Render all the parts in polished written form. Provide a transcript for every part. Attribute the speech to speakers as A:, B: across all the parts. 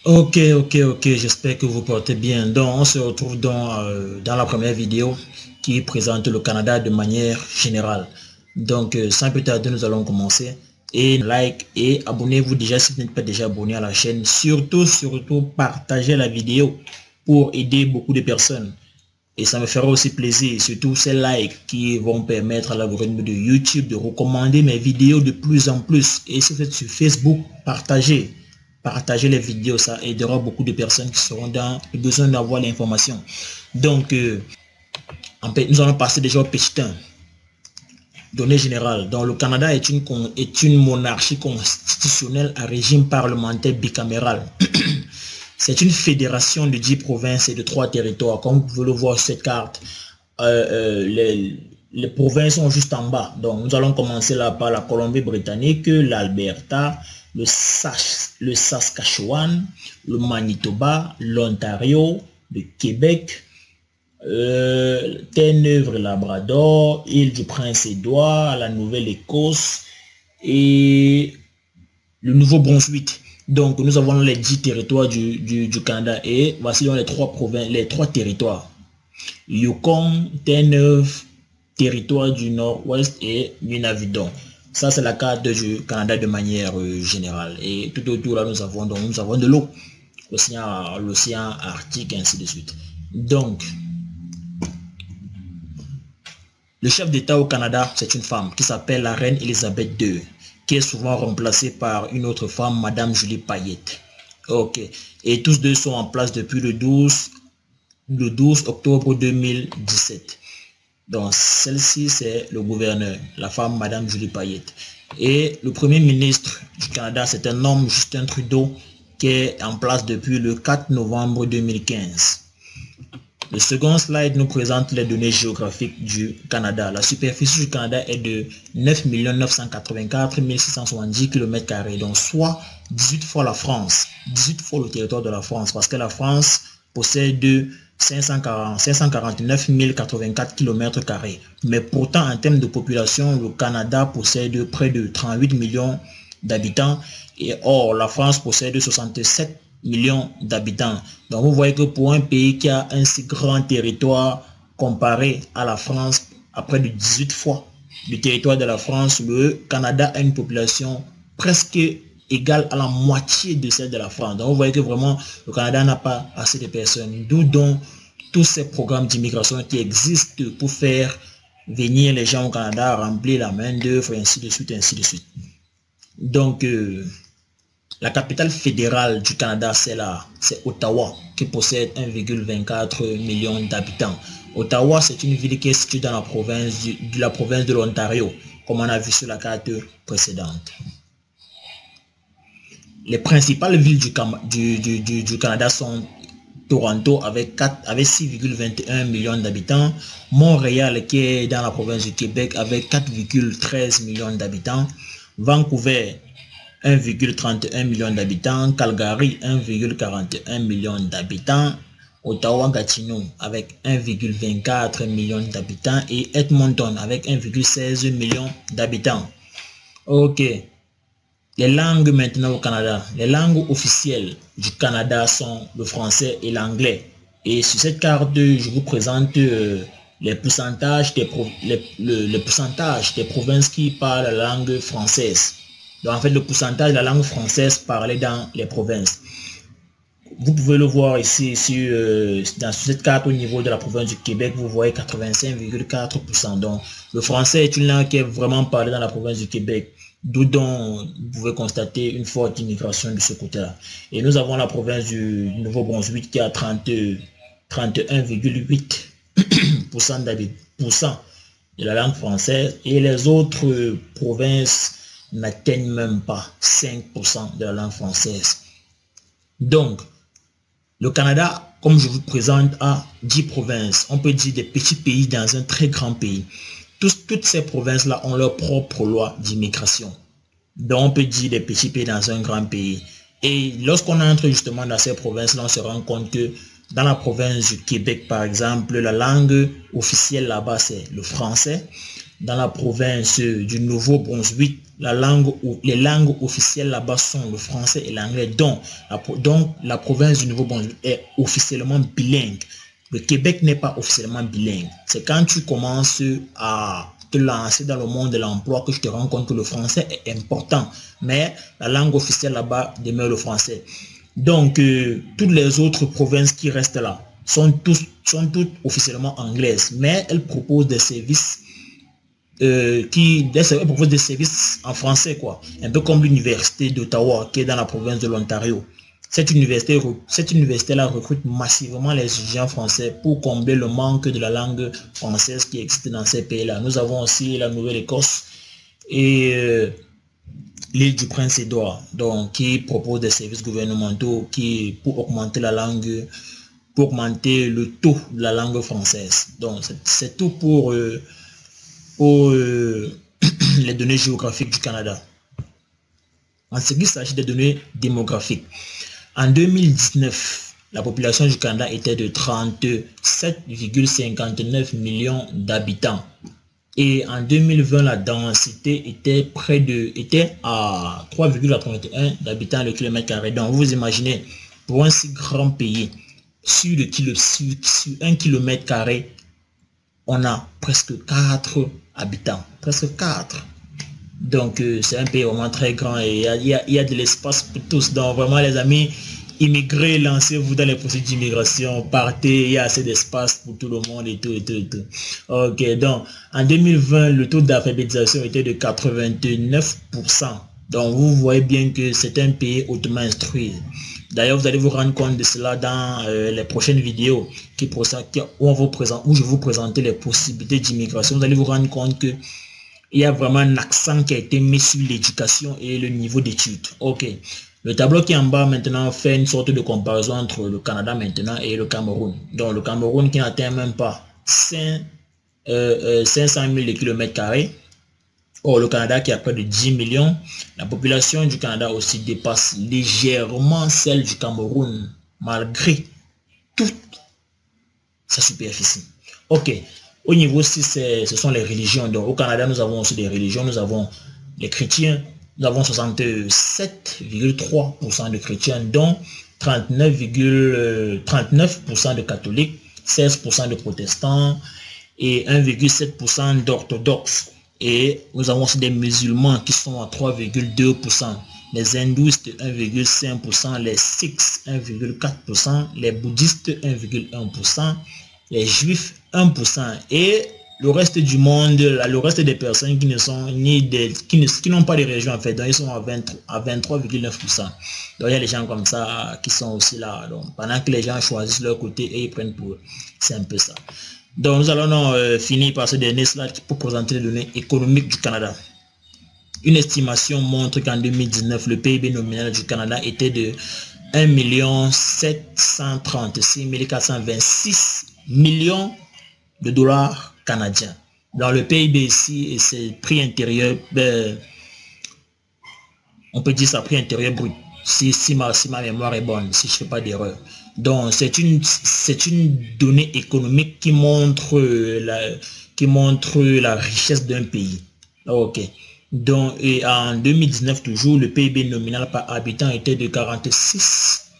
A: Ok, j'espère que vous portez bien. Donc, on se retrouve dans la première vidéo qui présente le Canada de manière générale. Donc, sans plus tarder, nous allons commencer. Et like et abonnez-vous déjà si vous n'êtes pas déjà abonné à la chaîne. Surtout, partagez la vidéo pour aider beaucoup de personnes. Et ça me fera aussi plaisir, surtout ces likes qui vont permettre à l'algorithme de YouTube de recommander mes vidéos de plus en plus. Et si vous êtes sur Facebook, partagez les vidéos, ça aidera beaucoup de personnes qui seront dans le besoin d'avoir l'information. Donc, nous allons passer déjà au petit 1. Données générales. Donc, le Canada est une monarchie constitutionnelle à régime parlementaire bicaméral. C'est une fédération de 10 provinces et de 3 territoires. Comme vous pouvez le voir sur cette carte, les provinces sont juste en bas. Donc, nous allons commencer là par la Colombie-Britannique, l'Alberta, le Saskatchewan, le Manitoba, l'Ontario, le Québec, Terre-Neuve-Labrador, île du Prince-Édouard, la Nouvelle-Écosse et le Nouveau-Brunswick. Donc, nous avons les 10 territoires du Canada et voici les 3 provinces, les 3 territoires. Yukon, Terre-Neuve, territoire du Nord-Ouest et Nunavut. Ça, c'est la carte du Canada de manière générale. Et tout autour, là, nous avons de l'eau, l'océan Arctique, ainsi de suite. Donc, le chef d'État au Canada, c'est une femme qui s'appelle la reine Elisabeth II, qui est souvent remplacée par une autre femme, Madame Julie Payette. Ok. Et tous deux sont en place depuis le 12 octobre 2017. Donc, celle-ci, c'est le gouverneur, la femme, Madame Julie Payette. Et le premier ministre du Canada, c'est un homme, Justin Trudeau, qui est en place depuis le 4 novembre 2015. Le second slide nous présente les données géographiques du Canada. La superficie du Canada est de 9 984 670 km², donc soit 18 fois la France, 18 fois le territoire de la France, parce que la France possède 549 084 km². Mais pourtant, en termes de population, le Canada possède près de 38 millions d'habitants. Et or, la France possède 67 millions d'habitants. Donc, vous voyez que pour un pays qui a un si grand territoire comparé à la France, à près de 18 fois du territoire de la France, le Canada a une population presque égale à la moitié de celle de la France. Donc, vous voyez que vraiment, le Canada n'a pas assez de personnes. D'où donc tous ces programmes d'immigration qui existent pour faire venir les gens au Canada, remplir la main-d'œuvre, ainsi de suite, ainsi de suite. Donc, la capitale fédérale du Canada, c'est Ottawa, qui possède 1,24 million d'habitants. Ottawa, c'est une ville qui est située dans la province de l'Ontario, comme on a vu sur la carte précédente. Les principales villes du Canada sont Toronto avec 6,21 millions d'habitants, Montréal qui est dans la province du Québec avec 4,13 millions d'habitants, Vancouver 1,31 million d'habitants, Calgary 1,41 million d'habitants, Ottawa-Gatineau avec 1,24 million d'habitants et Edmonton avec 1,16 million d'habitants. Ok. Les langues maintenant au Canada. Les langues officielles du Canada sont le français et l'anglais. Et sur cette carte, je vous présente les pourcentages des provinces qui parlent la langue française. Donc en fait, le pourcentage de la langue française parlée dans les provinces. Vous pouvez le voir ici sur cette carte au niveau de la province du Québec, vous voyez 85,4%. Donc le français est une langue qui est vraiment parlée dans la province du Québec. D'où donc vous pouvez constater une forte immigration de ce côté-là. Et nous avons la province du Nouveau-Brunswick qui a 31,8% de la langue française. Et les autres provinces n'atteignent même pas 5% de la langue française. Donc, le Canada, comme je vous présente, a 10 provinces. On peut dire des petits pays dans un très grand pays. Toutes ces provinces-là ont leur propre loi d'immigration. Donc, on peut dire des petits pays dans un grand pays. Et lorsqu'on entre justement dans ces provinces-là, on se rend compte que dans la province du Québec, par exemple, la langue officielle là-bas, c'est le français. dans la province du Nouveau-Brunswick, les langues officielles là-bas sont le français et l'anglais. Donc, la province du Nouveau-Brunswick est officiellement bilingue. Le Québec n'est pas officiellement bilingue. C'est quand tu commences à te lancer dans le monde de l'emploi que je te rends compte que le français est important. Mais la langue officielle là-bas demeure le français. Donc, toutes les autres provinces qui restent là sont toutes officiellement anglaises, mais elles proposent des services proposent des services en français, quoi. Un peu comme l'université d'Ottawa qui est dans la province de l'Ontario. Cette université-là recrute massivement les étudiants français pour combler le manque de la langue française qui existe dans ces pays-là. Nous avons aussi la Nouvelle-Écosse et l'île du Prince-Édouard, donc qui propose des services gouvernementaux pour augmenter la langue, pour augmenter le taux de la langue française. Donc c'est tout pour les données géographiques du Canada. En ce qui s'agit des données démographiques, en 2019, la population du Canada était de 37,59 millions d'habitants. Et en 2020, la densité était à 3,81 d'habitants le kilomètre carré. Donc, vous imaginez, pour un si grand pays, sur 1 kilomètre carré, on a presque 4 habitants. Presque 4. Donc, c'est un pays vraiment très grand et il y a de l'espace pour tous. Donc, vraiment, les amis, immigrez, lancez-vous dans les procédures d'immigration, partez, il y a assez d'espace pour tout le monde et tout. Ok, donc, en 2020, le taux d'alphabétisation était de 89%. Donc, vous voyez bien que c'est un pays hautement instruit. D'ailleurs, vous allez vous rendre compte de cela dans les prochaines vidéos où je vais vous présenter les possibilités d'immigration. Vous allez vous rendre compte que il y a vraiment un accent qui a été mis sur l'éducation et le niveau d'études. Ok. Le tableau qui est en bas maintenant fait une sorte de comparaison entre le Canada maintenant et le Cameroun. Donc le Cameroun qui n'atteint même pas 500 000 km². Or le Canada qui a près de 10 millions. La population du Canada aussi dépasse légèrement celle du Cameroun malgré toute sa superficie. Ok. Au niveau 6, ce sont les religions. Donc, au Canada, nous avons aussi des religions. Nous avons les chrétiens. Nous avons 67,3% de chrétiens, dont 39% de catholiques, 16% de protestants et 1,7% d'orthodoxes. Et nous avons aussi des musulmans qui sont à 3,2%. Les hindouistes 1,5%, les sikhs 1,4%, les bouddhistes 1,1%, les juifs 1% et le reste du monde, le reste des personnes qui ne sont qui n'ont pas de région en fait, donc ils sont à 23,9%. Donc il y a des gens comme ça qui sont aussi là. Donc pendant que les gens choisissent leur côté et ils prennent pour eux, c'est un peu ça. Donc nous allons finir par ce dernier slide pour présenter les données économiques du Canada. Une estimation montre qu'en 2019, le PIB nominal du Canada était de 1 736 426 millions de dollars canadiens. Dans le PIB ici, et c'est prix intérieur, on peut dire ça prix intérieur brut, si ma mémoire est bonne, si je ne fais pas d'erreur. Donc c'est une donnée économique qui montre la richesse d'un pays. Ok. Donc, et en 2019 toujours, le PIB nominal par habitant était de 46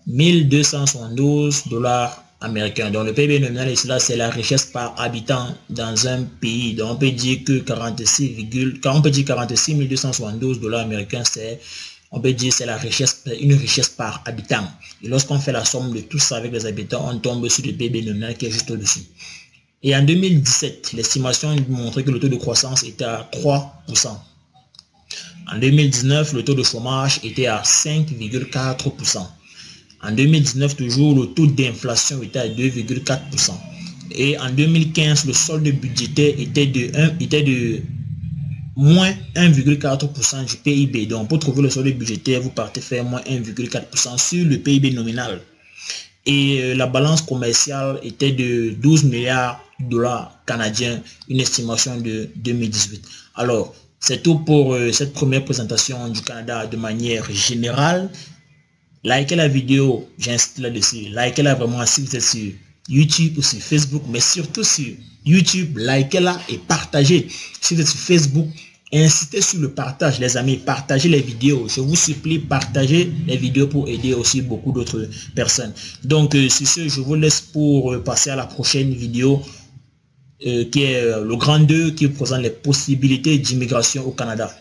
A: 272 dollars américains. Donc le PIB nominal ici là, c'est la richesse par habitant dans un pays. Donc on peut dire que 46 272 dollars américains, on peut dire c'est une richesse par habitant. Et lorsqu'on fait la somme de tout ça avec les habitants, on tombe sur le PIB nominal qui est juste au-dessus. Et en 2017, l'estimation montrait que le taux de croissance était à 3%. En 2019, le taux de chômage était à 5,4%. En 2019, toujours, le taux d'inflation était à 2,4%. Et en 2015, le solde budgétaire était de moins 1,4% du PIB. Donc, pour trouver le solde budgétaire, vous partez faire moins 1,4% sur le PIB nominal. Et la balance commerciale était de 12 milliards de dollars canadiens, une estimation de 2018. Alors, c'est tout pour cette première présentation du Canada de manière générale. Likez la vidéo, j'insiste là-dessus. Likez-la vraiment si vous êtes sur YouTube ou sur Facebook, mais surtout sur YouTube, likez-la et partagez. Si vous êtes sur Facebook, insistez sur le partage, les amis. Partagez les vidéos. Je vous supplie, partagez les vidéos pour aider aussi beaucoup d'autres personnes. Donc, sur ce, je vous laisse pour passer à la prochaine vidéo qui est le grand 2 qui présente les possibilités d'immigration au Canada.